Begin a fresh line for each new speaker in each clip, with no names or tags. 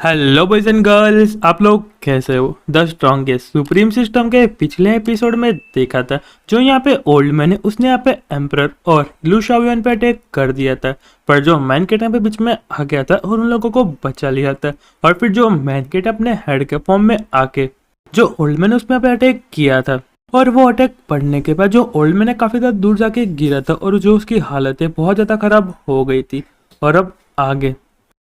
Hello boys and girls, आप लोग कैसे हो। द स्ट्रॉन्गेस्ट सुप्रीम सिस्टम के पिछले एपिसोड में देखा था जो यहाँ पे ओल्ड मैन है उसने यहाँ पे एम्परर और लू शाओयुआन पे अटैक कर दिया था। पर जो मैन केट यहाँ पे बीच में आ गया था और उन लोगों को बचा लिया था। और फिर जो मैन केट अपने हेड के फॉर्म में आके जो ओल्ड मैन उसमें यहाँ पे अटैक किया था। और वो अटैक पड़ने के बाद जो ओल्ड मैन है काफी ज्यादा दूर जाके गिरा था और जो उसकी हालत है बहुत ज्यादा खराब हो गई थी। और अब आगे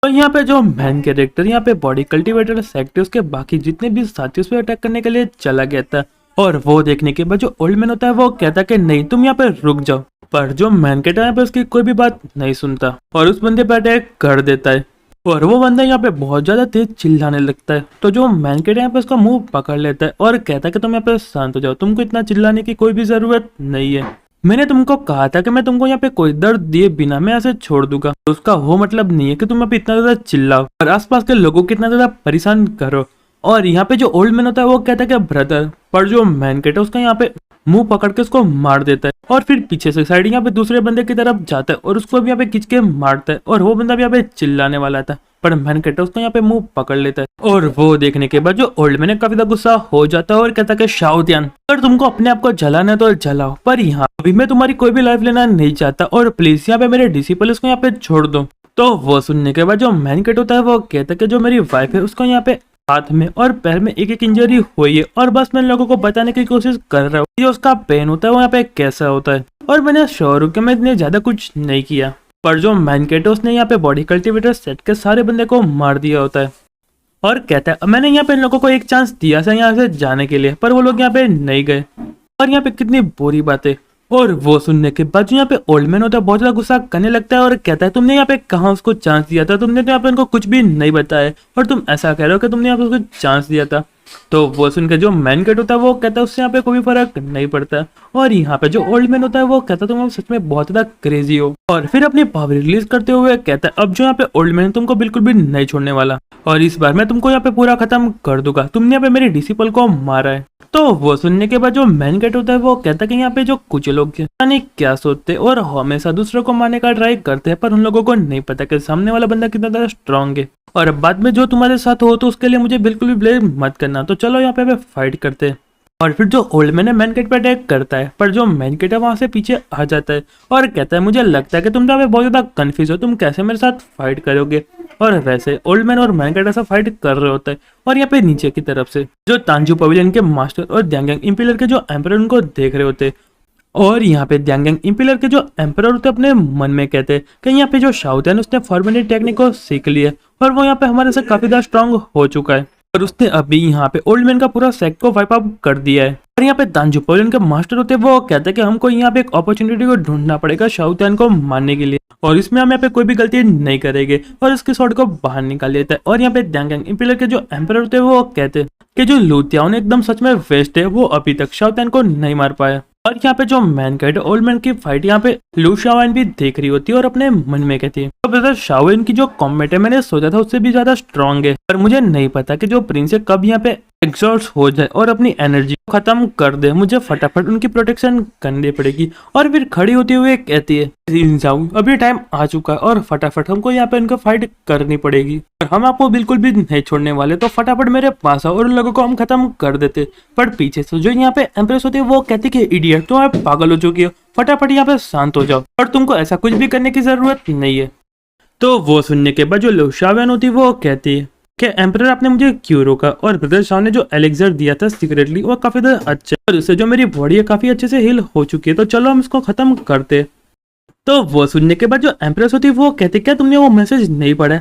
तो यहाँ पे जो मैन कैरेक्टर यहाँ पे बॉडी कल्टीवेटर सेक्ट है उसके बाकी जितने भी साथी उस पे अटैक करने के लिए चला गया था। और वो देखने के बाद जो ओल्ड मैन होता है वो कहता है कि नहीं तुम यहाँ पे रुक जाओ। पर जो मैन कैरेक्टर यहाँ पे उसकी कोई भी बात नहीं सुनता और उस बंदे पे अटैक कर देता है। और वो बंदा यहाँ पे बहुत ज्यादा तेज चिल्लाने लगता है। तो जो मैन कैरेक्टर यहाँ पे उसका मुंह पकड़ लेता है और कहता है कि तुम यहाँ पे शांत हो जाओ, तुमको इतना चिल्लाने की कोई भी जरूरत नहीं है। मैंने तुमको कहा था कि मैं तुमको यहाँ पे कोई दर्द दिए बिना मैं ऐसे छोड़ दूंगा। तो उसका वो मतलब नहीं है कि तुम यहाँ पे इतना ज्यादा चिल्लाओ और आसपास के लोगों को इतना ज्यादा परेशान करो। और यहाँ पे जो ओल्ड मैन होता है वो कहता है कि ब्रदर, पर जो मैन केट है उसका यहाँ पे मुंह पकड़ के उसको मार देता है। और फिर पीछे से साइड यहाँ पे दूसरे बंदे की तरफ जाता है और उसको भी यहाँ पे खींच के मारता है। और वो बंदा भी यहाँ पे चिल्लाने वाला था पर मैन केट उसको यहाँ पे मुंह पकड़ लेता है। और वो देखने के बाद जो ओल्ड मैन है काफी ज्यादा गुस्सा हो जाता है और कहता है कि शाओतियान, अगर तुमको अपने आप को जलाना है तो जलाओ, पर यहाँ अभी मैं तुम्हारी कोई भी लाइफ लेना नहीं चाहता और प्लीज यहाँ पे मेरे डिसिपल को यहाँ पे छोड़ दो। तो वो सुनने के बाद जो मैन केट होता है वो कहता है कि जो मेरी वाइफ है उसको यहाँ पे हाथ में और पैर में एक एक इंजरी हुई है और बस मैं लोगों को बताने की कोशिश कर रहा हूँ कि उसका पेन होता है वो यहाँ पे कैसा होता है। और मैंने श्योर हूँ कि मैं इतने ज्यादा कुछ नहीं किया। पर जो मैन केट है उसने यहाँ पे बॉडी कल्टीवेटर सेट के सारे बंदे को मार दिया होता है और कहता है मैंने यहाँ पे इन लोगों को एक चांस दिया था यहाँ से जाने के लिए पर वो लोग यहाँ पे नहीं गए। और यहाँ पे कितनी बुरी बात है। और वो सुनने के बाद जो यहाँ पे ओल्ड मैन होता है बहुत ज्यादा गुस्सा करने लगता है और कहता है तुमने यहाँ पे कहाँ उसको चांस दिया था, तुमने तो यहाँ पे इनको कुछ भी नहीं बताया और तुम ऐसा कह रहे हो कि तुमने यहाँ पे उसको चांस दिया था। तो वो सुन के जो मैन केट होता है वो कहता है उससे यहाँ पे कोई फर्क नहीं पड़ता। और यहाँ पे जो ओल्ड मैन होता है वो कहता है तुम सच में बहुत ज्यादा क्रेजी हो। और फिर अपनी पावर रिलीज करते हुए कहता है अब जो यहाँ पे ओल्ड मैन तुमको बिल्कुल भी नहीं छोड़ने वाला और इस बार मैं तुमको यहाँ पे पूरा खत्म कर दूंगा, तुमने यहाँ पे मेरे डिसिपल को मारा है। तो वो सुनने के बाद जो मैन केट होता है वो कहता है कि यहाँ पे जो कुछ लोग यानी क्या सोचते और हमेशा दूसरों को मारने का ट्राई करते हैं पर उन लोगों को नहीं पता कि सामने वाला बंदा कितना ज्यादा स्ट्रांग है। और बाद में जो तुम्हारे साथ हो तो उसके लिए मुझे बिल्कुल भी ब्लेम मत करना। तो चलो यहाँ पे फाइट करते हैं। और फिर जो ओल्ड मैन है मैन केट पे अटैक करता है पर जो मैन केट है वहां से पीछे आ जाता है और कहता है मुझे लगता है कि तुम यहाँ पे बहुत ज्यादा कंफ्यूज हो, तुम कैसे मेरे साथ फाइट करोगे। और वैसे ओल्ड मैन और मैन केट ऐसा फाइट कर रहे होता है। और यहाँ पे नीचे की तरफ से जो तांजू पवेलियन के मास्टर और द्यांगयांग इम्पीरियर के जो एम्परर उनको देख रहे होते। और यहाँ पे द्यांगयांग इम्पीरियर के जो एम्परर होते अपने मन में कहते हैं कि यहाँ पे जो शाओतियान उसने फॉर्मेटिव टेक्निक को सीख लिया और वो यहाँ पे हमारे से काफी ज्यादा स्ट्रांग हो चुका है और उसने अभी यहाँ पे ओल्ड मैन का पूरा सेक्ट को वाइप आउट कर दिया है। और यहाँ पे तांजू पवेलियन के मास्टर होते हैं वो कहते हैं कि हमको यहाँ पे एक अपॉर्चुनिटी को ढूंढना पड़ेगा शाओतियान को मारने के लिए और इसमें हम यहाँ पे कोई भी गलती नहीं करेंगे और इसके शॉट को बाहर निकाल लेता है। और यहाँ पे द्यांगयांग इम्पीरियर के जो एम्परर होते हैं वो कहते हैं कि जो लू तियाओ एकदम सच में वेस्ट है, वो अभी तक शाओतियान को नहीं मार पाया। और यहाँ पे जो मैन केट ओल्ड मैन की फाइट यहाँ पे लू शाओयुआन भी देख रही होती है और अपने मन में कहती है तो ब्रदर शाओयुआन की जो कॉम्बैट है मैंने सोचा था उससे भी ज्यादा स्ट्रांग है, पर मुझे नहीं पता कि जो प्रिंस है कब यहाँ पे एग्जॉस्ट हो जाए और अपनी एनर्जी खत्म कर दे, मुझे फटाफट उनकी प्रोटेक्शन करनी पड़ेगी। और फिर खड़ी होते हुए कहती है अभी टाइम आ चुका है और फटाफट हमको यहाँ पे इनको फाइट करनी पड़ेगी और हम आपको बिल्कुल भी नहीं छोड़ने वाले, तो फटाफट मेरे पास आओ और उन लोगों को हम खत्म कर देते। पर पीछे से जो यहाँ पे एम्प्रेस होती है वो कहती है कि इडियट तुम आप पागल हो चुकी हो, फटाफट यहाँ पे शांत हो जाओ और तुमको ऐसा कुछ भी करने की जरूरत नहीं है। तो वो सुनने के बाद जो लू शाओयुआन होती है वो कहती है कि एम्परर आपने मुझे क्यों रोका और ब्रदर शाह ने जो एलेक्सर दिया था सीक्रेटली वो काफी ज्यादा अच्छा है और उससे जो मेरी बॉडी है काफी अच्छे से हील हो चुकी है, तो चलो हम इसको खत्म करते। तो वो सुनने के बाद जो एम्प्रेस होती है वो कहती क्या तुमने वो मैसेज नहीं पढ़ा।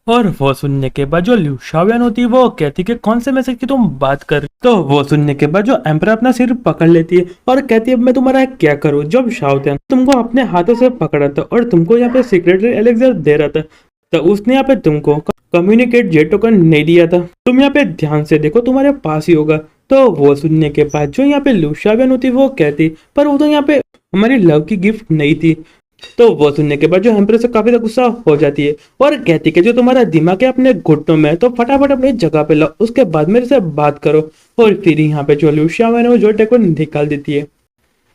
और वो सुनने के बाद जो लू शाओयुआन होती है वो कहती कि कौन से मैसेज की तुम बात कर रही। तो वो सुनने के बाद जो एम्परर अपना सिर पकड़ लेती है और कहती है अब मैं तुम्हारा क्या करूँ, जब शाओतियान तुमको अपने हाथों से पकड़ा था और तुमको यहाँ पे सीक्रेटली एलेक्सर दे रहा था तो उसने यहाँ पे तुमको कम्युनिकेट जेट टोकन नहीं दिया था, तुम यहाँ पे ध्यान से देखो तुम्हारे पास ही होगा। तो वो सुनने के बाद जो यहाँ पे लू शाओयुआन होती वो कहती पर वो तो यहाँ पे हमारी लव की गिफ्ट नहीं थी। तो वो सुनने के बाद जो एम्प्रेस से काफी गुस्सा हो जाती है और कहती कि जो तुम्हारा दिमाग है अपने घुटनों में तो फटाफट अपनी जगह पे लाओ, उसके बाद मेरे से बात करो। और फिर यहाँ पे जो लू शाओयुआन है वो जो टेको निकाल देती है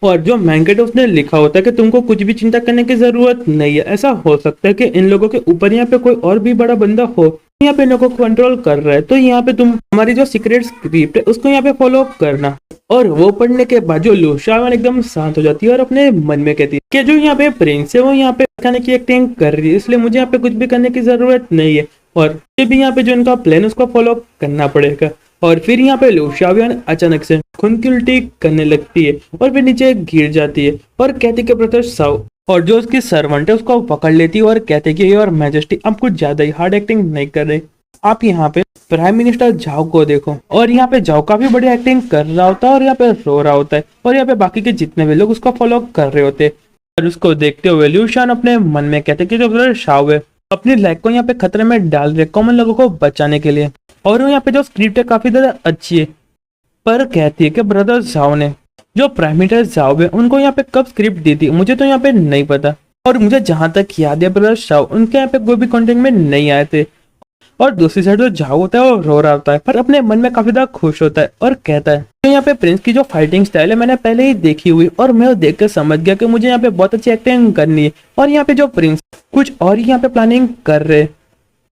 और जो मैन केट उसने लिखा होता है कि तुमको कुछ भी चिंता करने की जरूरत नहीं है, ऐसा हो सकता है कि इन लोगों के ऊपर यहाँ पे कोई और भी बड़ा बंदा हो यहाँ पे लोगों को कंट्रोल कर रहा है, तो यहाँ पे तुम हमारी जो सीक्रेट स्क्रिप्ट है उसको यहाँ पे फॉलो करना। और वो पढ़ने के बाद जो लू शाओन एकदम शांत हो जाती है और अपने मन में कहती है कि जो यहाँ पे प्रिंस है वो यहाँ पे खाने की एक्टिंग कर रही है, इसलिए मुझे यहाँ पे कुछ भी करने की जरूरत नहीं है और ये भी यहाँ पे जो इनका प्लान उसको फॉलो करना पड़ेगा। और फिर यहाँ पे लू शाओन अचानक से खून की उल्टी करने लगती है और फिर नीचे गिर जाती है और कहती कि ब्रदर साओ, और जो उसकी सर्वेंट है उसको पकड़ लेती है और कहते कि योर मैजेस्टी आप कुछ ज्यादा ही हार्ड एक्टिंग नहीं कर रहे, आप यहाँ पे प्राइम मिनिस्टर जाओ को देखो। और यहाँ पे जाओ काफी बड़ी एक्टिंग कर रहा होता है और यहाँ पे रो रहा होता है और यहाँ पे बाकी के जितने भी लोग उसको फॉलो कर रहे होते हैं। और उसको देखते हुए लू शाओन अपने मन में कहते कि जो ब्रदर शाओ है अपनी लाइफ को यहाँ पे खतरे में डाल रहे कॉमन लोगों को बचाने के लिए, और यहाँ पे जो स्क्रिप्ट है काफी ज्यादा अच्छी है। पर कहती है कि ब्रदर जाओ ने जो प्राइम मिनिस्टर जाओ है उनको यहाँ पे कब स्क्रिप्ट दी थी मुझे तो यहाँ पे नहीं पता, और मुझे जहां तक याद है ब्रदर शाओ उनके यहाँ पे कोई भी कंटेंट में नहीं आए थे। और दूसरी साइड जो जाओ होता है वो रो रहा होता है पर अपने मन में काफी ज्यादा खुश होता है और कहता है तो यहाँ पे प्रिंस की जो फाइटिंग स्टाइल है मैंने पहले ही देखी हुई और मैं देख कर समझ गया कि मुझे यहाँ पे बहुत अच्छी एक्टिंग करनी है। और यहाँ पे जो प्रिंस कुछ और यहाँ पे प्लानिंग कर रहे,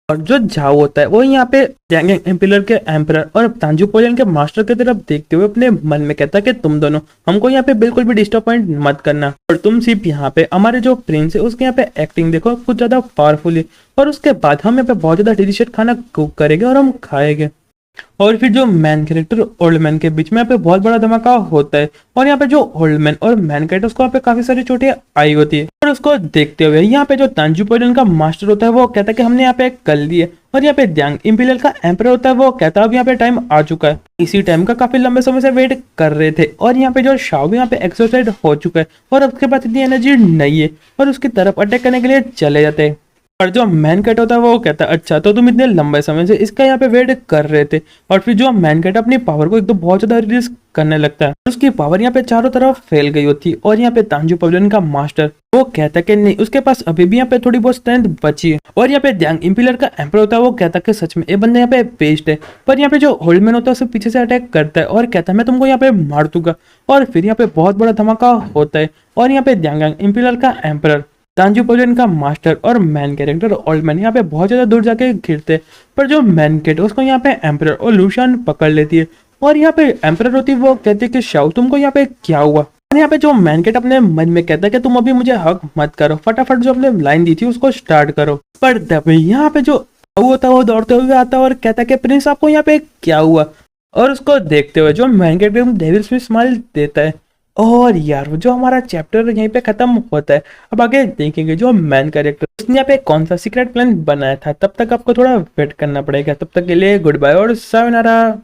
और जो जाओ होता है वो यहाँ पे जैंग एम्पिलर के एम्परर और तांजू पोलियन के मास्टर की तरफ देखते हुए अपने मन में कहता है कि तुम दोनों हमको यहाँ पे बिल्कुल भी डिस्टर्बमेंट मत करना, और तुम सिर्फ यहाँ पे हमारे जो प्रिंस है उसके यहाँ पे एक्टिंग देखो कुछ ज्यादा पावरफुल है, और उसके बाद हम यहाँ पे बहुत ज्यादा डिलीशियस खाना कुक करेंगे और हम खाएंगे। और फिर जो मैन कैरेक्टर ओल्ड मैन के बीच में यहाँ पे बहुत बड़ा धमाका होता है और यहाँ पे जो ओल्ड मैन और मैन कैरेक्टर उसको यहाँ पे काफी सारी चोटें आई होती है। और उसको देखते हुए यहाँ पे जो तांजू पोलियन का मास्टर होता है वो कहता है कि हमने यहाँ पे कर लिए, और यहाँ पे ड्यांग इम्पीरियल का एम्परर होता है वो कहता है अब यहाँ पे टाइम आ चुका है, इसी टाइम का काफी लंबे समय से वेट कर रहे थे। और यहाँ पे जो शाओ यहाँ पे एक्सरसाइज हो चुका है और उसके पास इतनी एनर्जी नहीं है और उसकी तरफ अटैक करने के लिए चले जाते हैं। और जो मैन कैट होता है वो कहता है अच्छा तो तुम इतने लंबे समय से इसका यहाँ पे वेट कर रहे थे। और फिर जो मैन कैट अपनी पावर को एकदम बहुत ज्यादा रिलीज करने लगता है, उसकी पावर यहाँ पे चारों तरफ फैल गई होती है। और यहाँ पे तांजू पवेलियन का मास्टर वो कहता है कि नहीं उसके पास अभी भी यहाँ पे थोड़ी बहुत स्ट्रेंथ बची है। और यहाँ पे ड्यांग इम्पीरियल का एम्परर होता है वो कहता है कि सच में ये बंदा यहाँ पे बेस्ट है। पर यहाँ पे जो ओल्ड मैन होता है उसे पीछे से अटैक करता है और कहता है मैं तुमको यहाँ पे मार दूंगा। और फिर यहाँ पे बहुत बड़ा धमाका होता है और यहाँ पे ड्यांग इम्पीरियल का एम्परर तांजू पोलियन का मास्टर और मैन कैरेक्टर ओल्ड मैन यहाँ पे बहुत ज्यादा दूर जाके गिरते, पर जो मैन कैट उसको यहाँ पे एम्परर और लू शाओन पकड़ लेती है। और यहाँ पे एम्परर होती है वो कहती है कि शाओ तुमको यहाँ पे क्या हुआ। और यहाँ पे जो मैन कैट अपने मन में कहता है कि तुम अभी मुझे हक मत करो, फटाफट जो अपने लाइन दी थी उसको स्टार्ट करो। पर तभी यहाँ पे जो होता है वो दौड़ते हुए आता है और कहता है कि प्रिंस आपको यहाँ पे क्या हुआ। और उसको देखते हुए जो man cat devil Smith smile देता है। और यार जो हमारा चैप्टर यहीं पे खत्म होता है। अब आगे देखेंगे जो मैन कैरेक्टर उसने यहाँ पे कौन सा सीक्रेट प्लान बनाया था, तब तक आपको थोड़ा वेट करना पड़ेगा। तब तक के लिए गुड बाय और सायोनारा।